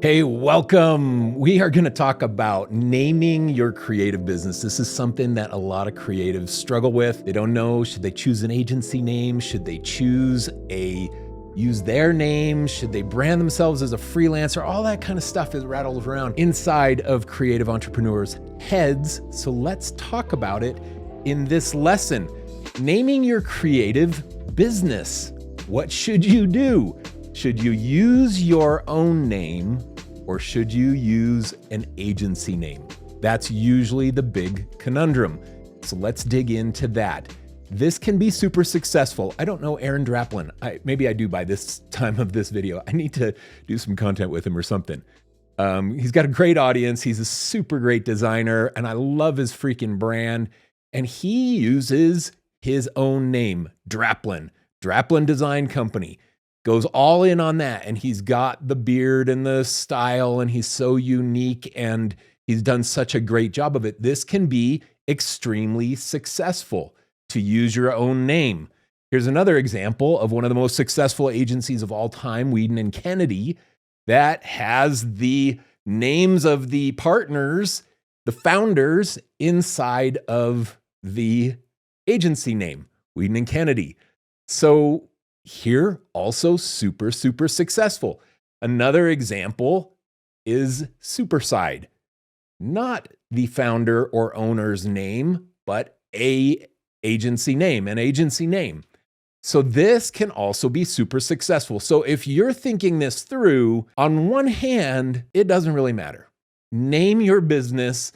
Hey, welcome. We are going to talk about naming your creative business. This is something that a lot of creatives struggle with. They don't know, should they choose an agency name? Should they use their name? Should they brand themselves as a freelancer? All that kind of stuff is rattled around inside of creative entrepreneurs' heads. So let's talk about it in this lesson. Naming your creative business. What should you do? Should you use your own name or should you use an agency name? That's usually the big conundrum. So let's dig into that. This can be super successful. I don't know Aaron Draplin. Maybe I do by this time of this video. I need to do some content with him or something. He's got a great audience. He's a super great designer and I love his freaking brand. And he uses his own name, Draplin Design Company. Goes all in on that, and he's got the beard and the style, and he's so unique, and he's done such a great job of it. This can be extremely successful to use your own name. Here's another example of one of the most successful agencies of all time, Weeden and Kennedy, that has the names of the partners, the founders, inside of the agency name, Weeden and Kennedy. So here, also super successful. Another example is Superside. Not the founder or owner's name, but an agency name. So this can also be super successful. So if you're thinking this through, on one hand, it doesn't really matter. Name your business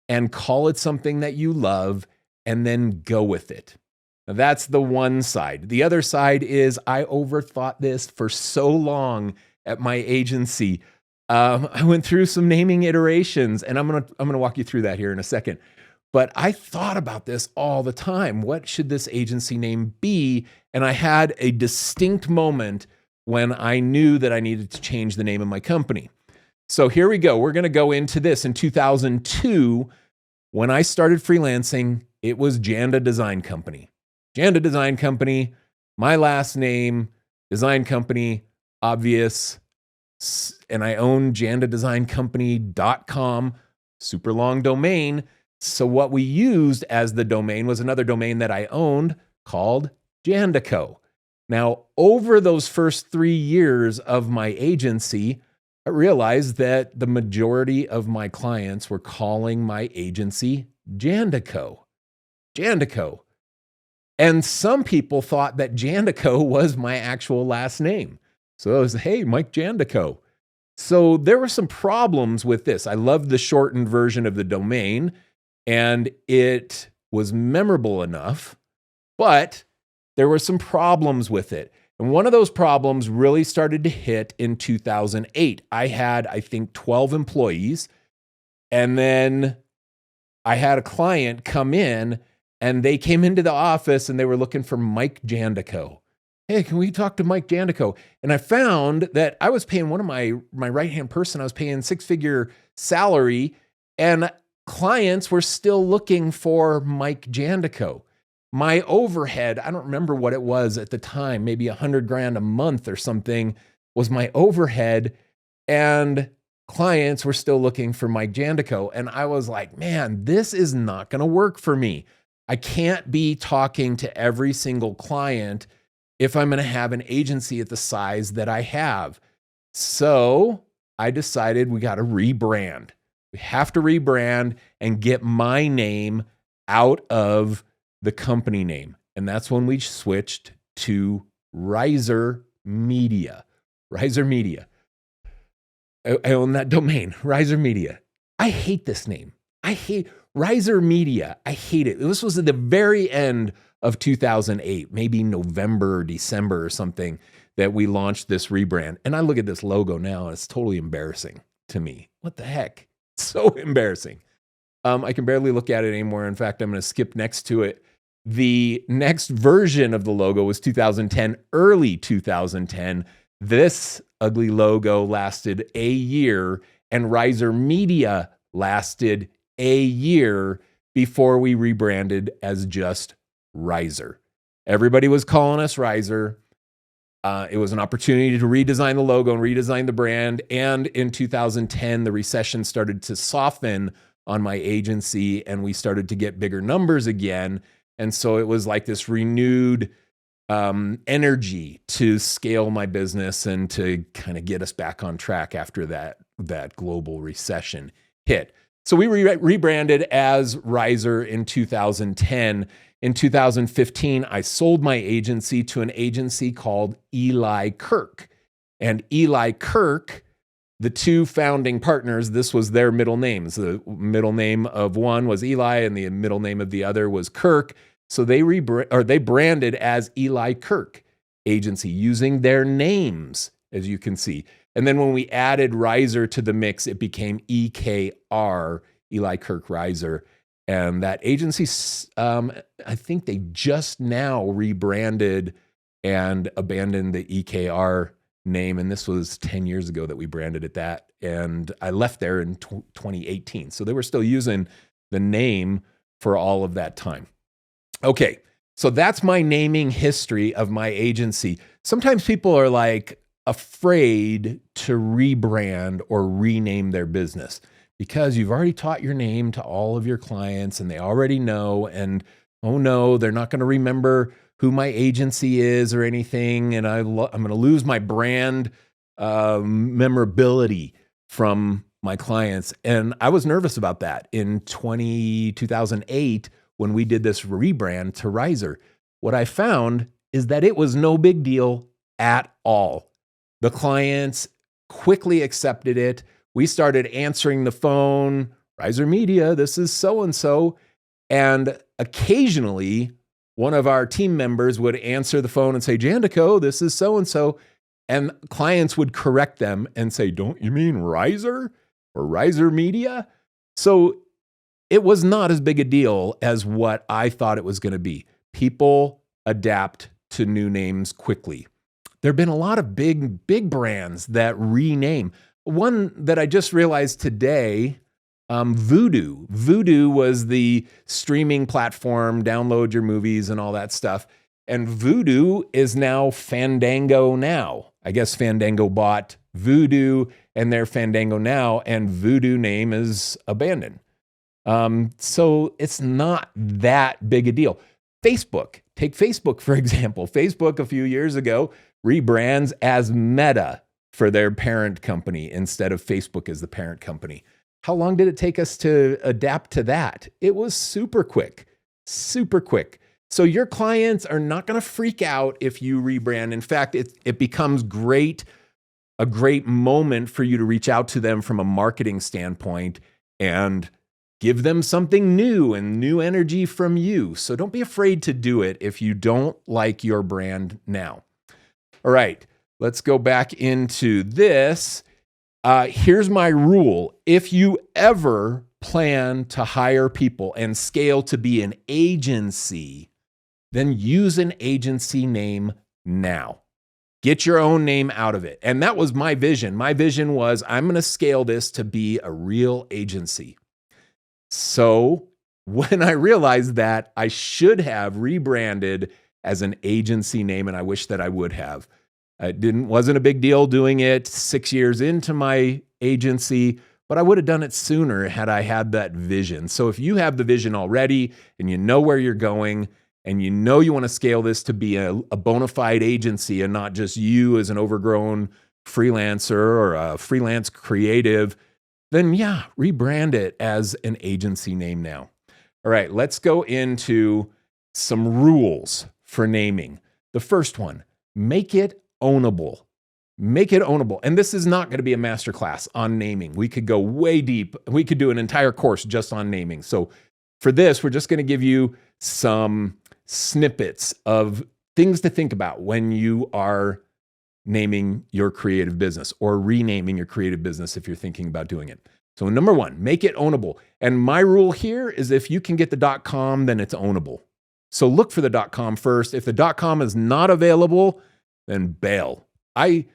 and call it something that you love and then go with it. Now, that's the one side. The other side is I overthought this for so long at my agency. I went through some naming iterations, and I'm gonna walk you through that here in a second. But I thought about this all the time. What should this agency name be? And I had a distinct moment when I knew that I needed to change the name of my company. So here we go. We're gonna go into this. In 2002, when I started freelancing, it was Janda Design Company. Janda Design Company, my last name, design company, obvious. And I own jandadesigncompany.com, super long domain. So what we used as the domain was another domain that I owned called Jandaco. Now, over those first 3 years of my agency, I realized that the majority of my clients were calling my agency Jandaco. Jandaco. And some people thought that Jandaco was my actual last name. So I was, hey, Mike Jandaco. So there were some problems with this. I loved the shortened version of the domain, and it was memorable enough, but there were some problems with it. And one of those problems really started to hit in 2008. I had, I think, 12 employees, and then I had a client come in, and they came into the office and they were looking for Mike Jandaco. Hey, can we talk to Mike Jandaco? And I found that I was paying one of my right-hand person, I was paying 6-figure salary, and clients were still looking for Mike Jandaco. My overhead, I don't remember what it was at the time, maybe $100,000 a month or something was my overhead, and clients were still looking for Mike Jandaco. And I was like, man, this is not going to work for me. I can't be talking to every single client if I'm going to have an agency at the size that I have. So I decided we got to rebrand. We have to rebrand and get my name out of the company name. And that's when we switched to Riser Media. Riser Media. I own that domain, Riser Media. I hate this name. I hate Riser Media. I hate it. This was at the very end of 2008, maybe November or December or something, that we launched this rebrand. And I look at this logo now, and it's totally embarrassing to me. What the heck? It's so embarrassing. I can barely look at it anymore. In fact, I'm going to skip next to it. The next version of the logo was 2010, early 2010. This ugly logo lasted a year, and Riser Media lasted a year before we rebranded as just Riser. Everybody was calling us Riser. It was an opportunity to redesign the logo and redesign the brand. And in 2010, the recession started to soften on my agency and we started to get bigger numbers again. And so it was like this renewed energy to scale my business and to kind of get us back on track after that global recession hit. So we rebranded as Riser in 2010. In 2015, I sold my agency to an agency called Eli Kirk. And Eli Kirk, the two founding partners, this was their middle names. The middle name of one was Eli and the middle name of the other was Kirk. So they branded as Eli Kirk Agency using their names, as you can see. And then when we added Riser to the mix, it became EKR, Eli Kirk Riser. And that agency, I think they just now rebranded and abandoned the EKR name. And this was 10 years ago that we branded it that. And I left there in 2018. So they were still using the name for all of that time. Okay, so that's my naming history of my agency. Sometimes people are like afraid to rebrand or rename their business because you've already taught your name to all of your clients and they already know, and oh no, they're not going to remember who my agency is or anything, and I'm going to lose my brand memorability from my clients. And I was nervous about that in 2008 when we did this rebrand to Riser. What I found is that it was no big deal at all. The clients quickly accepted it. We started answering the phone, Riser Media, this is so-and-so. And occasionally, one of our team members would answer the phone and say, Jandico, this is so-and-so. And clients would correct them and say, don't you mean Riser or Riser Media? So it was not as big a deal as what I thought it was going to be. People adapt to new names quickly. There have been a lot of big brands that rename. One that I just realized today, Vudu. Vudu was the streaming platform, download your movies and all that stuff. And Vudu is now Fandango Now. I guess Fandango bought Vudu and they're Fandango Now, and Vudu name is abandoned. So it's not that big a deal. Facebook, take Facebook for example. Facebook a few years ago rebrands as Meta for their parent company instead of Facebook as the parent company. How long did it take us to adapt to that? It was super quick, super quick. So your clients are not going to freak out if you rebrand. In fact, it becomes a great moment for you to reach out to them from a marketing standpoint and give them something new and new energy from you. So don't be afraid to do it if you don't like your brand now. All right, let's go back into this. Here's my rule. If you ever plan to hire people and scale to be an agency, then use an agency name now. Get your own name out of it. And that was my vision. My vision was I'm going to scale this to be a real agency. So when I realized that, I should have rebranded as an agency name, and I wish that I would have. It wasn't a big deal doing it 6 years into my agency, but I would have done it sooner had I had that vision. So if you have the vision already and you know where you're going and you know you want to scale this to be a bona fide agency and not just you as an overgrown freelancer or a freelance creative, then yeah, rebrand it as an agency name now. All right, let's go into some rules for naming. The first one, make it ownable. Make it ownable. And this is not going to be a masterclass on naming. We could go way deep. We could do an entire course just on naming. So for this, we're just going to give you some snippets of things to think about when you are naming your creative business or renaming your creative business if you're thinking about doing it. So number one, make it ownable. And my rule here is if you can get the .com, then it's ownable. So look for the .com first. If the .com is not available, then bail. I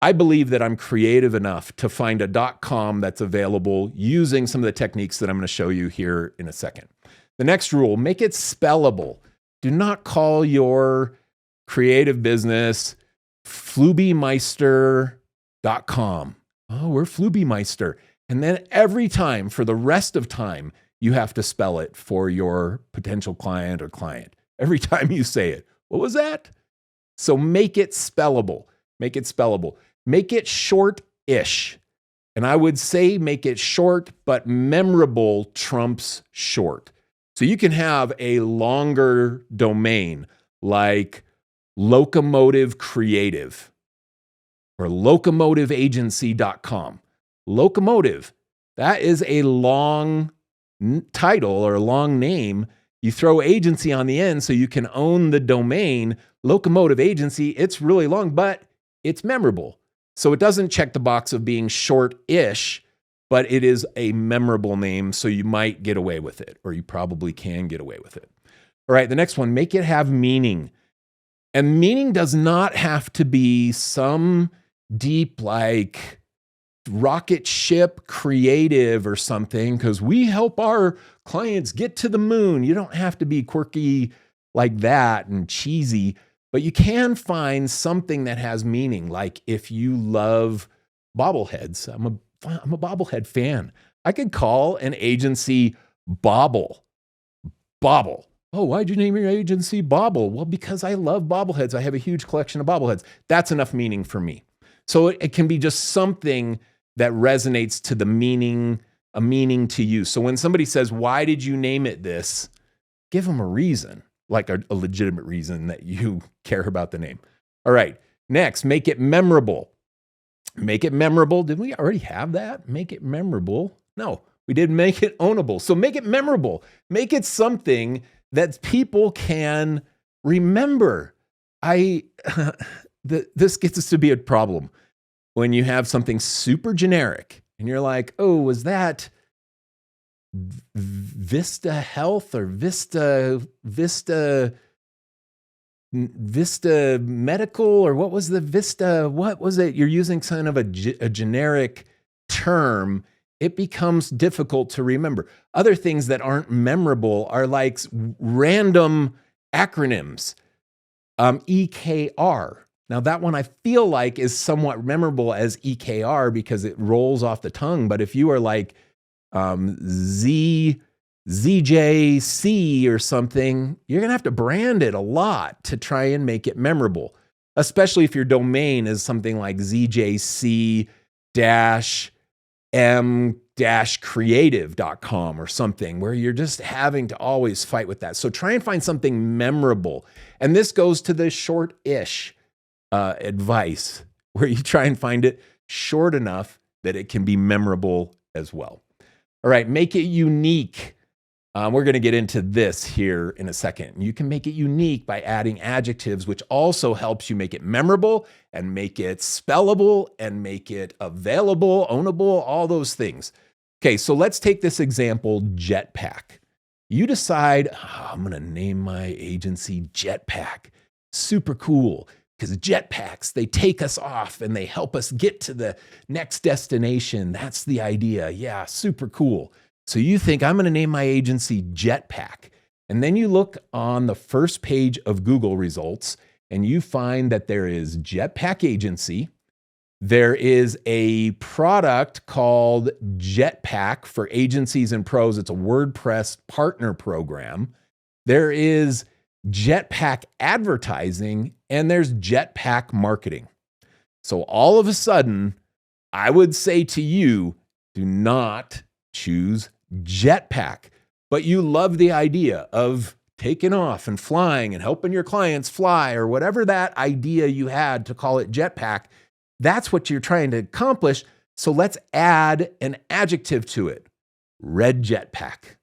believe that I'm creative enough to find a .com that's available using some of the techniques that I'm going to show you here in a second. The next rule, make it spellable. Do not call your creative business flubimeister.com. Oh, we're Flubimeister. And then every time for the rest of time, you have to spell it for your potential client or client. Every time you say it. What was that? So make it spellable. Make it spellable. Make it short-ish. And I would say make it short, but memorable trumps short. So you can have a longer domain like Locomotive Creative or locomotiveagency.com. Locomotive, that is a long title or a long name. You throw agency on the end so you can own the domain. Locomotive Agency, it's really long, but it's memorable. So it doesn't check the box of being short-ish, but it is a memorable name, so you might get away with it, or you probably can get away with it. All right, the next one, make it have meaning. And meaning does not have to be some deep, like rocket ship creative or something, because we help our clients get to the moon. You don't have to be quirky like that and cheesy, but you can find something that has meaning. Like if you love bobbleheads, I'm a bobblehead fan. I could call an agency Bobble. Bobble. Oh, why'd you name your agency Bobble? Well, because I love bobbleheads. I have a huge collection of bobbleheads. That's enough meaning for me. So it can be just something that resonates to the meaning, a meaning to you. So when somebody says, why did you name it this? Give them a reason, like a legitimate reason that you care about the name. All right, next, make it memorable. Make it memorable. Did we already have that? Make it memorable. No, we did make it ownable. So make it memorable. Make it something that people can remember. This gets us to be a problem when you have something super generic and you're like, oh, was that Vista Health or Vista Medical, or what was the Vista? What was it? You're using kind of a generic term. It becomes difficult to remember. Other things that aren't memorable are like random acronyms. EKR. Now that one I feel like is somewhat memorable as EKR because it rolls off the tongue. But if you are like ZJC or something, you're gonna have to brand it a lot to try and make it memorable, especially if your domain is something like ZJC-M-creative.com or something where you're just having to always fight with that. So try and find something memorable. And this goes to the short-ish advice where you try and find it short enough that it can be memorable as well. All right, make it unique. We're going to get into this here in a second. You can make it unique by adding adjectives, which also helps you make it memorable and make it spellable and make it available, ownable, all those things. Okay, so let's take this example, Jetpack. You decide, I'm going to name my agency Jetpack. Super cool, because jetpacks, they take us off and they help us get to the next destination. That's the idea. Yeah, super cool. So you think, I'm going to name my agency Jetpack. And then you look on the first page of Google results and you find that there is Jetpack Agency. There is a product called Jetpack for agencies and pros. It's a WordPress partner program. There is Jetpack Advertising, and there's Jetpack Marketing. So all of a sudden, I would say to you, do not choose Jetpack. But you love the idea of taking off and flying and helping your clients fly, or whatever that idea you had to call it Jetpack. That's what you're trying to accomplish. So let's add an adjective to it. Red Jetpack.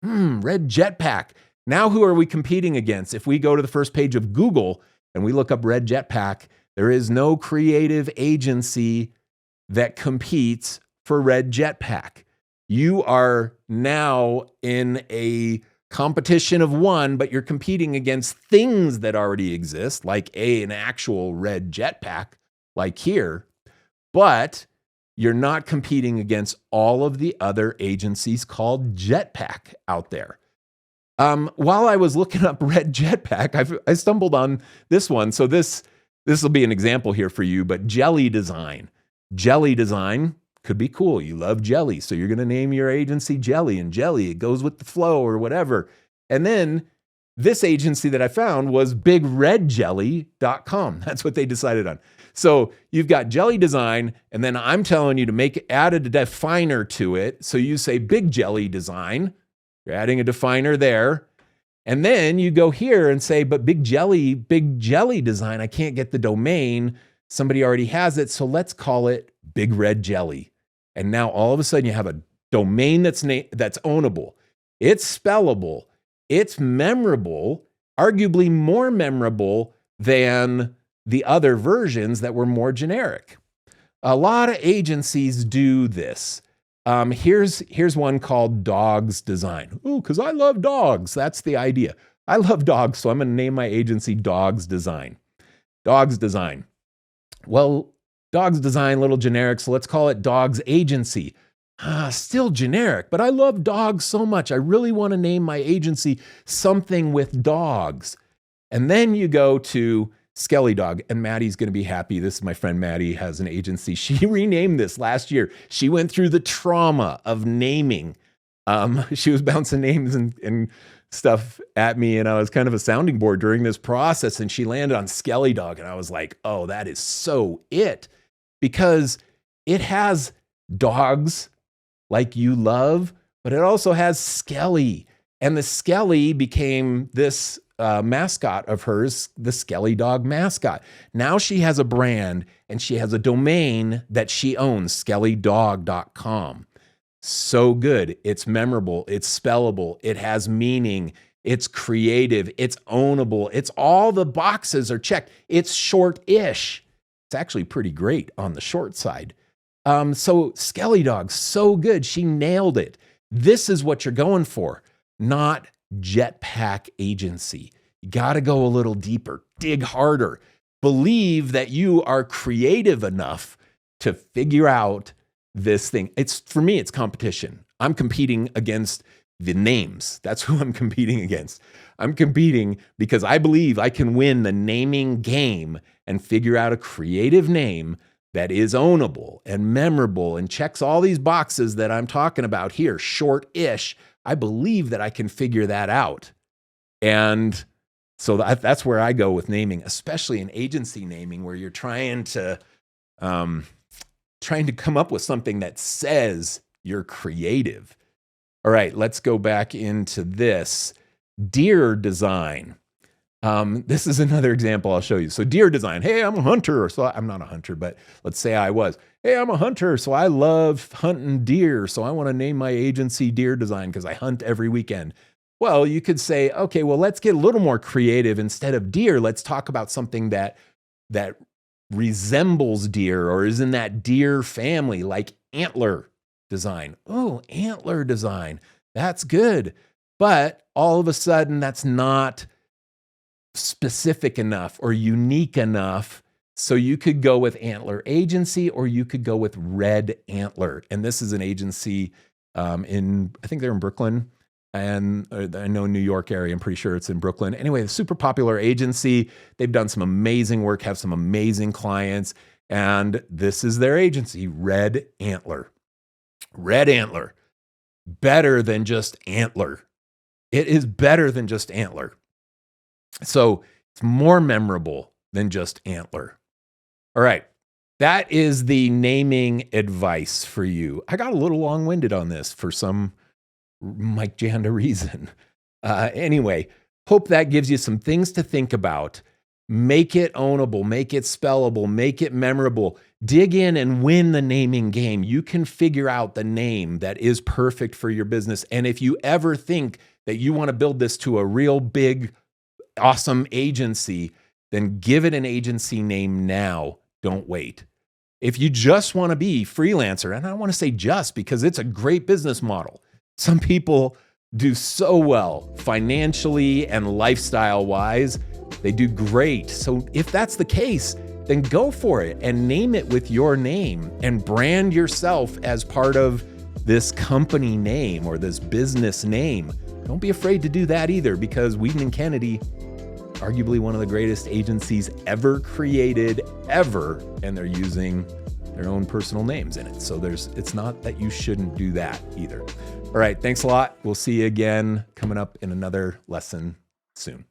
Red Jetpack. Now who are we competing against? If we go to the first page of Google and we look up Red Jetpack, there is no creative agency that competes for Red Jetpack. You are now in a competition of one, but you're competing against things that already exist, like an actual Red Jetpack, like here, but you're not competing against all of the other agencies called Jetpack out there. While I was looking up Red Jetpack, I stumbled on this one. So this this will be an example here for you, but jelly design. Jelly design could be cool. You love jelly, so you're going to name your agency Jelly, and jelly, it goes with the flow or whatever. And then this agency that I found was bigredjelly.com. That's what they decided on. So you've got jelly design, and then I'm telling you to add a definer to it. So you say big jelly design. You're adding a definer there. And then you go here and say, but big jelly design, I can't get the domain. Somebody already has it. So let's call it Big Red Jelly. And now all of a sudden you have a domain that's ownable. It's spellable. It's memorable, arguably more memorable than the other versions that were more generic. A lot of agencies do this. Here's one called Dogs Design. Oh, because I love dogs. That's the idea. I love dogs, so I'm going to name my agency Dogs Design. Dogs Design. Well, Dogs Design, a little generic, so let's call it Dogs Agency. Still generic, but I love dogs so much. I really want to name my agency something with dogs. And then you go to Skelly Dog, and Maddie's going to be happy. This is my friend Maddie, has an agency. She renamed this last year. She went through the trauma of naming. She was bouncing names and stuff at me, and I was kind of a sounding board during this process, and she landed on Skelly Dog, and I was like, oh, that is so it. Because it has dogs like you love, but it also has Skelly. And the Skelly became this mascot of hers, the Skelly Dog mascot. Now she has a brand and she has a domain that she owns, skellydog.com. So good. It's memorable. It's spellable. It has meaning. It's creative. It's ownable. It's all the boxes are checked. It's short-ish. It's actually pretty great on the short side. So Skelly Dog, so good. She nailed it. This is what you're going for, not jetpack agency. You got to go a little deeper, dig harder, believe that you are creative enough to figure out this thing. For me, it's competition. I'm competing against the names. That's who I'm competing against. I'm competing because I believe I can win the naming game and figure out a creative name that is ownable and memorable and checks all these boxes that I'm talking about here, short-ish. I believe that I can figure that out. And so that's where I go with naming, especially in agency naming, where you're trying to come up with something that says you're creative. All right, let's go back into this. Deer design. This is another example I'll show you. So deer design. Hey, I'm a hunter. So I'm not a hunter, but let's say I was. Hey, I'm a hunter. So I love hunting deer. So I want to name my agency Deer Design because I hunt every weekend. Well, you could say, okay, well, let's get a little more creative. Instead of deer, let's talk about something that resembles deer or is in that deer family, like antler design. Oh, antler design. That's good. But all of a sudden, that's not specific enough or unique enough. So you could go with Antler Agency or you could go with Red Antler. And this is an agency I think they're in Brooklyn. And I know New York area, I'm pretty sure it's in Brooklyn. Anyway, a super popular agency. They've done some amazing work, have some amazing clients. And this is their agency, Red Antler. Red Antler. Better than just Antler. It is better than just Antler. So it's more memorable than just Antler. All right. That is the naming advice for you. I got a little long-winded on this for some Mike Janda reason. Anyway, hope that gives you some things to think about. Make it ownable, make it spellable, make it memorable. Dig in and win the naming game. You can figure out the name that is perfect for your business. And if you ever think that you want to build this to a real big, awesome agency, then give it an agency name now. Don't wait. If you just want to be freelancer, and I want to say just because it's a great business model. Some people do so well financially and lifestyle-wise. They do great. So if that's the case, then go for it and name it with your name and brand yourself as part of this company name or this business name. Don't be afraid to do that either, because Whedon and Kennedy, arguably one of the greatest agencies ever created, ever, and they're using their own personal names in it. So it's not that you shouldn't do that either. All right, thanks a lot. We'll see you again coming up in another lesson soon.